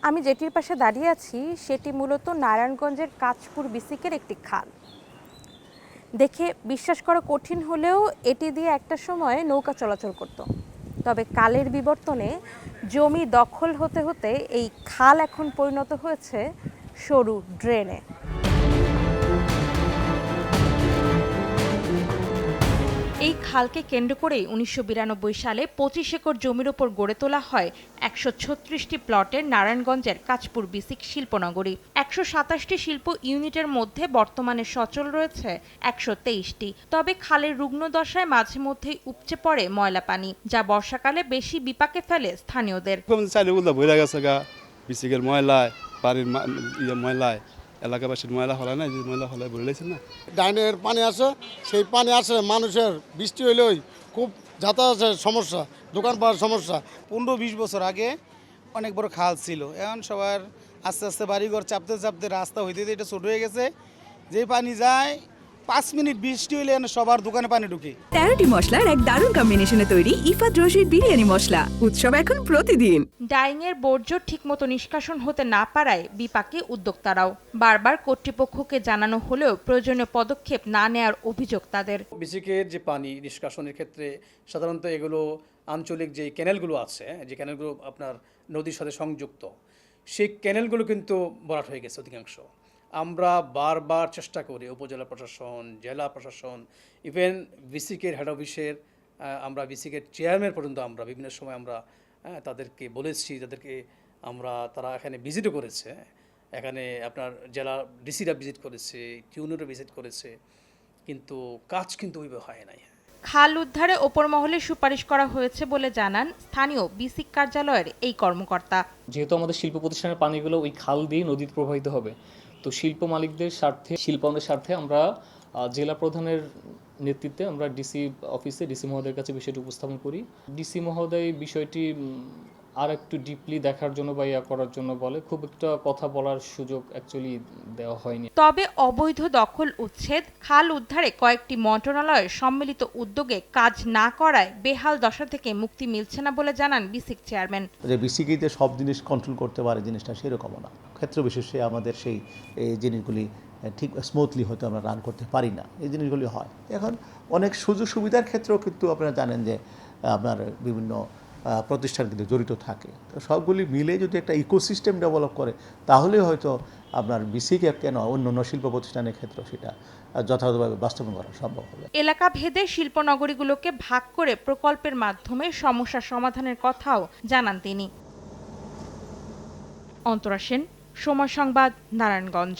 আমি যেটির পাশে দাঁড়িয়ে আছি সেটি মূলত নারায়ণগঞ্জের কাঁচপুর বিসিকের একটি খাল। দেখে বিশ্বাস করা কঠিন হলেও এটি দিয়ে একটা সময় নৌকা চলাচল করত। তবে কালের বিবর্তনে জমি দখল হতে হতে এই খাল এখন পরিণত হয়েছে সরু ড্রেনে। এই খালকে কেন্দ্র করেই ১৯৯২ সালে ২৫ একর জমির ওপর গড়ে তোলা হয় ১৩৬টি প্লটের নারায়ণগঞ্জের কাঁচপুর বিসিক শিল্পনগরী। ১২৭টি শিল্প ইউনিটের মধ্যে বর্তমানে সচল রয়েছে ১২৩টি। তবে খালের রুগ্ন দশায় মাঝে মধ্যেই উপচে পড়ে ময়লা পানি, যা বর্ষাকালে বেশি বিপাকে ফেলে স্থানীয়দের। বিসিকের ময়লায়, বাড়ির ময়লায়, এলাকাবাসীর ময়লা হলে না, ময়লা হলে বলেছেন না, ডাইনের পানি আসে, সেই পানি আসে মানুষের বৃষ্টি হইলেই খুব যাতায়াতের সমস্যা, দোকান পাওয়ার সমস্যা। ১৫-২০ বছর আগে অনেক বড় খাল ছিল, এখন সবার আস্তে আস্তে বাড়িঘর চাপতে চাপতে রাস্তা হইতে এটা ছোট হয়ে গেছে। যে পানি যায় ৫ মিনিট বৃষ্টি হইলে সবার দোকানে পানি ঢুকে। ১৩টি মশলার এক দারুণ কম্বিনেশনে তৈরি ইফাত রশিদ বিরিয়ানি মশলা। উৎসব এখন প্রতিদিন। ডাইংয়ের বর্জ্য ঠিকমতো নিষ্কাশন হতে না পারায় বিপাকে উদ্যোক্তারাও। বারবার কর্তৃপক্ষকে জানানো হলেও প্রয়োজনীয় পদক্ষেপ না নেওয়ার অভিযোগ তাদের। বিসিকের যে পানি নিষ্কাশনের ক্ষেত্রে সাধারণত এগুলো আঞ্চলিক যে ক্যানেলগুলো আছে, যে ক্যানেলগুলো আপনার নদীর সাথে সংযুক্ত, সেই ক্যানেলগুলো কিন্তু ভরাট হয়ে গেছে অধিকাংশ। আমরা বারবার চেষ্টা করি, উপজেলা প্রশাসন, জেলা প্রশাসন, ইভেন বিসিকের হেড অফিসের, আমরা বিসিকের চেয়ারম্যান পর্যন্ত আমরা বিভিন্ন সময় আমরা তাদেরকে বলেছি, তারা এখানে ভিজিটও করেছে। এখানে আপনার জেলা ডিসিরা ভিজিট করেছে, টিউনেরও ভিজিট করেছে, কিন্তু কাজ কিন্তু ওইভাবে হয় নাই। খাল উদ্ধারে ওপর মহলে সুপারিশ করা হয়েছে বলে জানান স্থানীয় বিসিক কার্যালয়ের এই কর্মকর্তা। যেহেতু আমাদের শিল্প প্রতিষ্ঠানের পানিগুলো ওই খাল দিয়ে নদীতে প্রবাহিত হবে, তো শিল্প মালিকদের স্বার্থে, শিল্পায়নের স্বার্থে আমরা জেলা প্রধানের নেতৃত্বে আমরা ডিসি অফিসে ডিসি মহোদয়ের কাছে বিষয়টি উপস্থাপন করি। ডিসি মহোদয় বিষয়টি আর একটু ডিপলি দেখার জন্য বা ইয়া করার জন্য বলে, খুব একটা কথা বলার সুযোগ অ্যাকচুয়ালি দেওয়া হয়নি। তবে অবৈধ দখল উচ্ছেদ, খাল উদ্ধারে কয়েকটি মন্ত্রণালয়ের সম্মিলিত উদ্যোগে কাজ না করায় বেহাল দশা থেকে মুক্তি মিলছে না বলে জানান বিসিক চেয়ারম্যান। যে বিসিকিতে সব জিনিস কন্ট্রোল করতে পারে জিনিসটা সেরকমও না। ক্ষেত্র বিশেষে আমাদের সেই জিনিসগুলি ঠিক স্মুথলি হয়তো আমরা রান করতে পারি না, এই জিনিসগুলি হয়। এখন অনেক সুযোগ সুবিধার ক্ষেত্রেও কিন্তু আপনারা জানেন যে আপনার বিভিন্ন প্রতিষ্ঠান কিন্তু জড়িত থাকে। তো সবগুলি মিলে যদি একটা ইকোসিস্টেম ডেভেলপ করে তাহলে হয়তো আপনার বিসিকে কেন অন্য শিল্প প্রতিষ্ঠানের ক্ষেত্রেও সেটা যথাযথভাবে বাস্তবায়ন করা সম্ভব হবে। এলাকা ভেদে শিল্পনগরীগুলোকে ভাগ করে প্রকল্পের মাধ্যমে সমস্যা সমাধানের কথাও জানান তিনি। অন্তরা সেন, সময় সংবাদ, নারায়ণগঞ্জ।